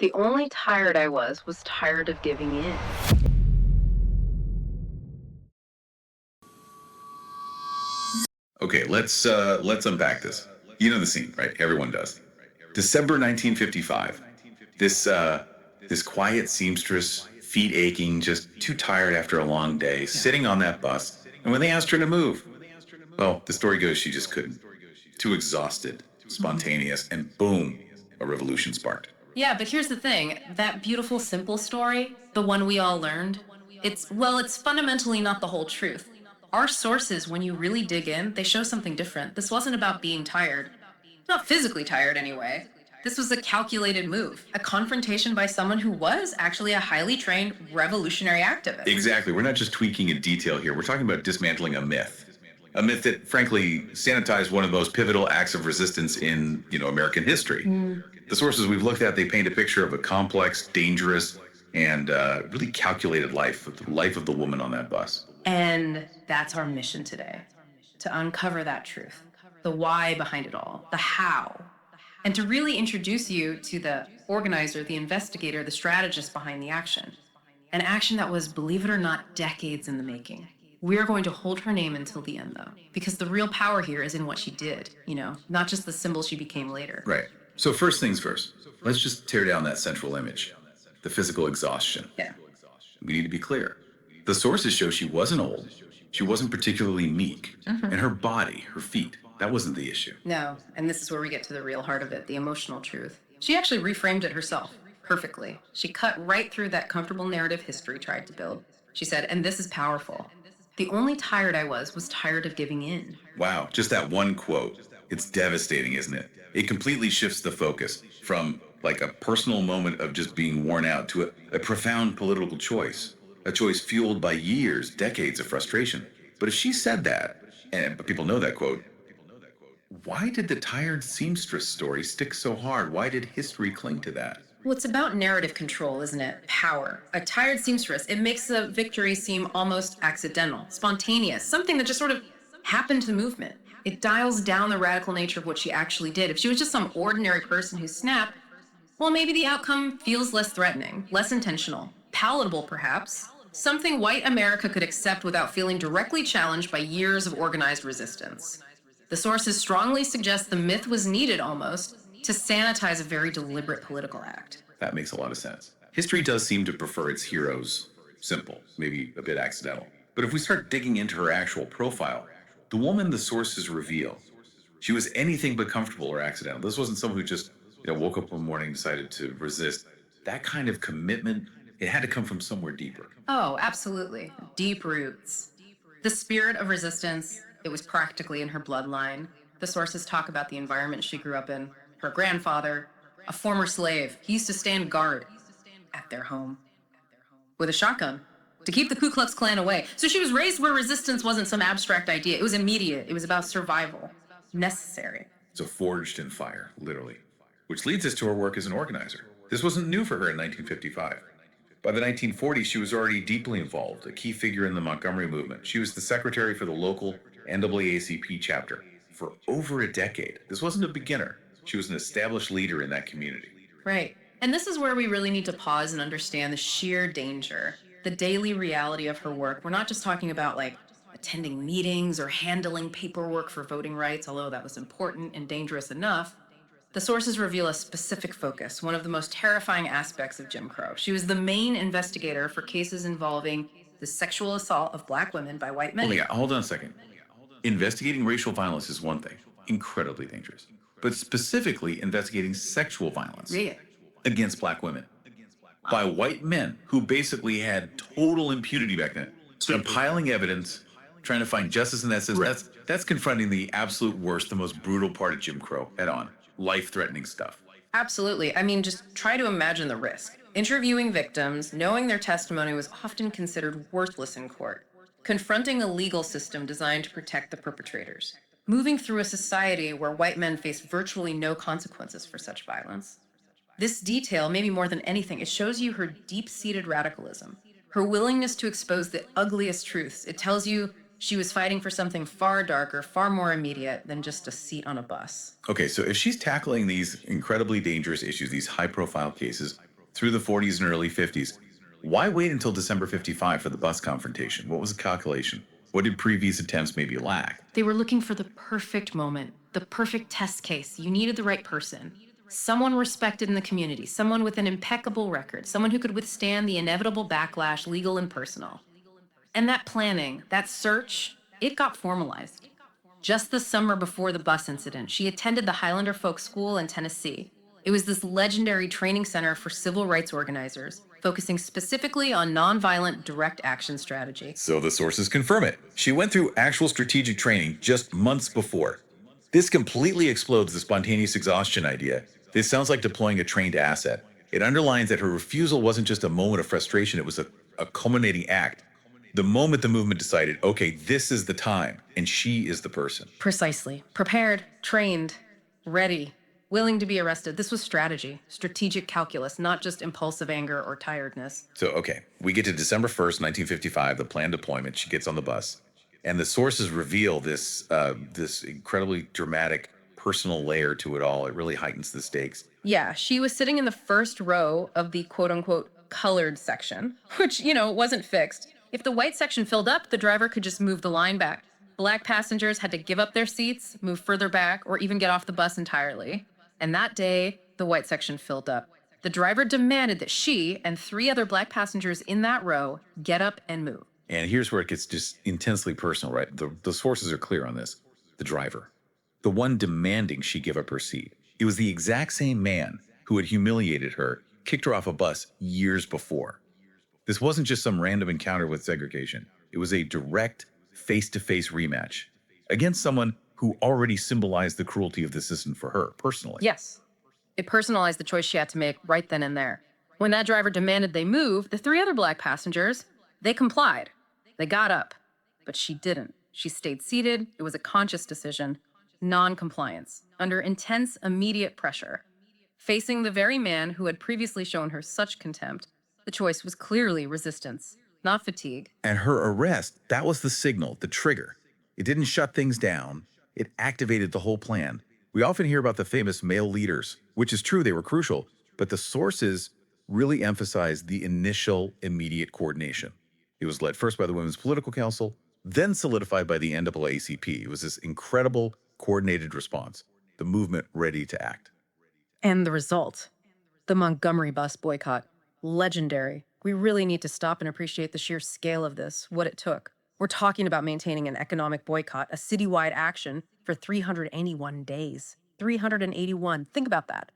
The only tired I was tired of giving in. Okay, let's unpack this. You know the scene, right? Everyone does. December 1955. This quiet seamstress, feet aching, just too tired after a long day, sitting on that bus. And when they asked her to move, well, the story goes she just couldn't. Too exhausted, spontaneous, and boom, a revolution sparked. Yeah, but here's the thing. That beautiful, simple story, the one we all learned, it's fundamentally not the whole truth. Our sources, when you really dig in, they show something different. This wasn't about being tired. Not physically tired, anyway. This was a calculated move, a confrontation by someone who was actually a highly trained revolutionary activist. Exactly. We're not just tweaking a detail here. We're talking about dismantling a myth. A myth that, frankly, sanitized one of the most pivotal acts of resistance in, American history. The sources we've looked at, they paint a picture of a complex, dangerous, and really calculated life, the life of the woman on that bus. And that's our mission today, to uncover that truth, the why behind it all, the how, and to really introduce you to the organizer, the investigator, the strategist behind the action. An action that was, believe it or not, decades in the making. We're going to hold her name until the end, though, because the real power here is in what she did, not just the symbol she became later. Right. So first things first, let's just tear down that central image, the physical exhaustion. Yeah. We need to be clear. The sources show she wasn't old. She wasn't particularly meek. And her body, her feet, that wasn't the issue. No, and this is where we get to the real heart of it, the emotional truth. She actually reframed it herself perfectly. She cut right through that comfortable narrative history tried to build. She said, and this is powerful. The only tired I was tired of giving in. Wow, just that one quote. It's devastating, isn't it? It completely shifts the focus from like a personal moment of just being worn out to a profound political choice, a choice fueled by years, decades of frustration. But if she said that, and people know that quote, why did the tired seamstress story stick so hard? Why did history cling to that? Well, it's about narrative control, isn't it? Power. A tired seamstress, it makes the victory seem almost accidental, spontaneous, something that just sort of happened to the movement. It dials down the radical nature of what she actually did. If she was just some ordinary person who snapped, well, maybe the outcome feels less threatening, less intentional, palatable perhaps, something white America could accept without feeling directly challenged by years of organized resistance. The sources strongly suggest the myth was needed almost to sanitize a very deliberate political act. That makes a lot of sense. History does seem to prefer its heroes simple, maybe a bit accidental. But if we start digging into her actual profile, the woman the sources reveal, she was anything but comfortable or accidental. This wasn't someone who just woke up one morning and decided to resist. That kind of commitment, it had to come from somewhere deeper. Oh, absolutely. Deep roots. The spirit of resistance, it was practically in her bloodline. The sources talk about the environment she grew up in. Her grandfather, a former slave, he used to stand guard at their home with a shotgun to keep the Ku Klux Klan away. So she was raised where resistance wasn't some abstract idea. It was immediate. It was about survival. Necessary. So forged in fire, literally. Which leads us to her work as an organizer. This wasn't new for her in 1955. By the 1940s, she was already deeply involved, a key figure in the Montgomery movement. She was the secretary for the local NAACP chapter for over a decade. This wasn't a beginner. She was an established leader in that community. Right. And this is where we really need to pause and understand the sheer danger, the daily reality of her work. We're not just talking about attending meetings or handling paperwork for voting rights, although that was important and dangerous enough. The sources reveal a specific focus, one of the most terrifying aspects of Jim Crow. She was the main investigator for cases involving the sexual assault of Black women by white men. Hold on a second. Investigating racial violence is one thing, incredibly dangerous. But specifically investigating sexual violence against Black women by white men who basically had total impunity back then. Compiling evidence, trying to find justice in that system, that's confronting the absolute worst, the most brutal part of Jim Crow head on. Life-threatening stuff. Absolutely. I mean, just try to imagine the risk. Interviewing victims, knowing their testimony was often considered worthless in court. Confronting a legal system designed to protect the perpetrators. Moving through a society where white men face virtually no consequences for such violence. This detail, maybe more than anything, it shows you her deep-seated radicalism, her willingness to expose the ugliest truths. It tells you she was fighting for something far darker, far more immediate than just a seat on a bus. Okay, so if she's tackling these incredibly dangerous issues, these high-profile cases, through the 40s and early 50s. Why wait until December 55 for the bus confrontation? What was the calculation? What did previous attempts maybe lack? They were looking for the perfect moment, the perfect test case. You needed the right person. Someone respected in the community, someone with an impeccable record, someone who could withstand the inevitable backlash, legal and personal. And that planning, that search, it got formalized. Just the summer before the bus incident, she attended the Highlander Folk School in Tennessee. It was this legendary training center for civil rights organizers, focusing specifically on nonviolent direct action strategy. So the sources confirm it. She went through actual strategic training just months before. This completely explodes the spontaneous exhaustion idea. This sounds like deploying a trained asset. It underlines that her refusal wasn't just a moment of frustration, it was a culminating act. The moment the movement decided, okay, this is the time, and she is the person. Precisely. Prepared, trained, ready, willing to be arrested. This was strategy, strategic calculus, not just impulsive anger or tiredness. So, okay, we get to December 1st, 1955, the planned deployment. She gets on the bus, and the sources reveal this incredibly dramatic personal layer to it all. It really heightens the stakes. Yeah, she was sitting in the first row of the quote-unquote colored section, which, wasn't fixed. If the white section filled up, the driver could just move the line back. Black passengers had to give up their seats, move further back, or even get off the bus entirely. And that day, the white section filled up. The driver demanded that she and 3 other black passengers in that row get up and move. And here's where it gets just intensely personal, right? The sources are clear on this. The driver, the one demanding she give up her seat. It was the exact same man who had humiliated her, kicked her off a bus years before. This wasn't just some random encounter with segregation. It was a direct, face-to-face rematch against someone who already symbolized the cruelty of the system for her personally. Yes. It personalized the choice she had to make right then and there. When that driver demanded they move, the 3 other black passengers, they complied. They got up. But she didn't. She stayed seated. It was a conscious decision. Non-compliance. Under intense, immediate pressure. Facing the very man who had previously shown her such contempt, the choice was clearly resistance, not fatigue. And her arrest, that was the signal, the trigger. It didn't shut things down. It activated the whole plan. We often hear about the famous male leaders, which is true, they were crucial, but the sources really emphasized the initial, immediate coordination. It was led first by the Women's Political Council, then solidified by the NAACP. It was this incredible, coordinated response, the movement ready to act. And the result, the Montgomery bus boycott. Legendary. We really need to stop and appreciate the sheer scale of this, what it took. We're talking about maintaining an economic boycott, a citywide action for 381 days. 381. Think about that.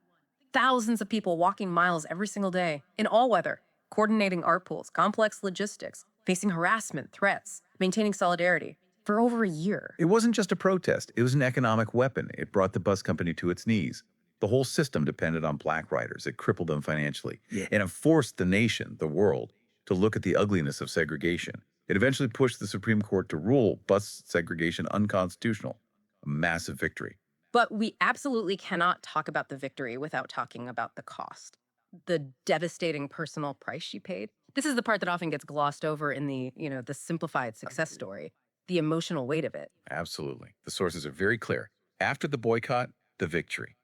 Thousands of people walking miles every single day, in all weather, coordinating art pools, complex logistics, facing harassment, threats, maintaining solidarity for over a year. It wasn't just a protest. It was an economic weapon. It brought the bus company to its knees. The whole system depended on black riders. It crippled them financially. And it forced the nation, the world, to look at the ugliness of segregation. It eventually pushed the Supreme Court to rule bus segregation unconstitutional. A massive victory. But we absolutely cannot talk about the victory without talking about the cost. The devastating personal price she paid. This is the part that often gets glossed over in the simplified success story. The emotional weight of it. Absolutely. The sources are very clear. After the boycott, the victory.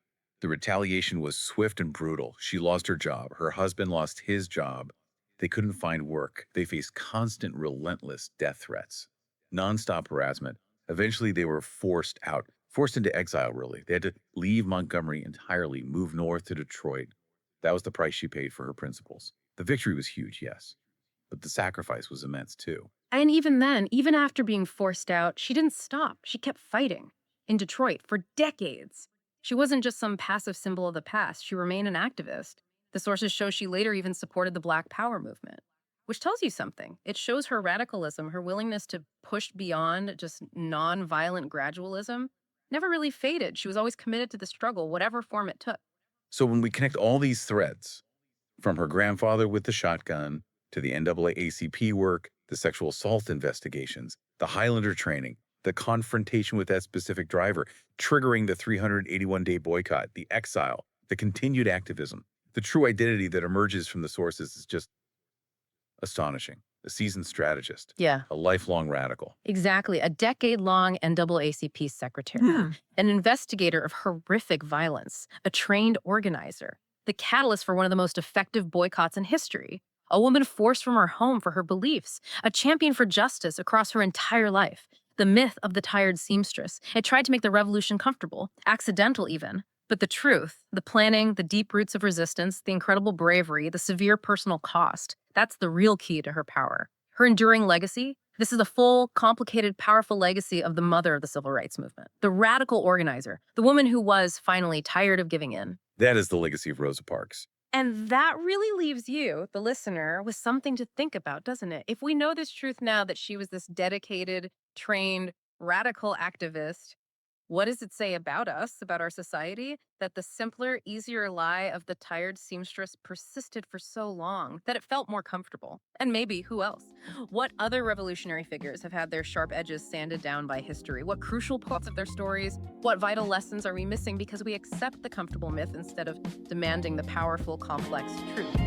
The retaliation was swift and brutal. She lost her job. Her husband lost his job. They couldn't find work. They faced constant, relentless death threats, nonstop harassment. Eventually, they were forced out, forced into exile, really. They had to leave Montgomery entirely, move north to Detroit. That was the price she paid for her principles. The victory was huge, yes, but the sacrifice was immense, too. And even then, even after being forced out, she didn't stop. She kept fighting in Detroit for decades. She wasn't just some passive symbol of the past. She remained an activist. The sources show she later even supported the Black Power movement, which tells you something. It shows her radicalism, her willingness to push beyond just non-violent gradualism, never really faded. She was always committed to the struggle, whatever form it took. So when we connect all these threads, from her grandfather with the shotgun, to the NAACP work, the sexual assault investigations, the Highlander training, the confrontation with that specific driver, triggering the 381-day boycott, the exile, the continued activism, the true identity that emerges from the sources is just astonishing. A seasoned strategist. Yeah. A lifelong radical. Exactly. A decade-long NAACP secretary. An investigator of horrific violence. A trained organizer. the catalyst for one of the most effective boycotts in history. A woman forced from her home for her beliefs, a champion for justice across her entire life. The myth of the tired seamstress. It tried to make the revolution comfortable, accidental even. But the truth, the planning, the deep roots of resistance, the incredible bravery, the severe personal cost, that's the real key to her power. Her enduring legacy, this is the full, complicated, powerful legacy of the mother of the civil rights movement, the radical organizer, the woman who was finally tired of giving in. That is the legacy of Rosa Parks. And that really leaves you, the listener, with something to think about, doesn't it? If we know this truth now that she was this dedicated, trained, radical activist, what does it say about us, about our society, that the simpler, easier lie of the tired seamstress persisted for so long that it felt more comfortable? And maybe who else? What other revolutionary figures have had their sharp edges sanded down by history? What crucial parts of their stories? What vital lessons are we missing because we accept the comfortable myth instead of demanding the powerful, complex truth?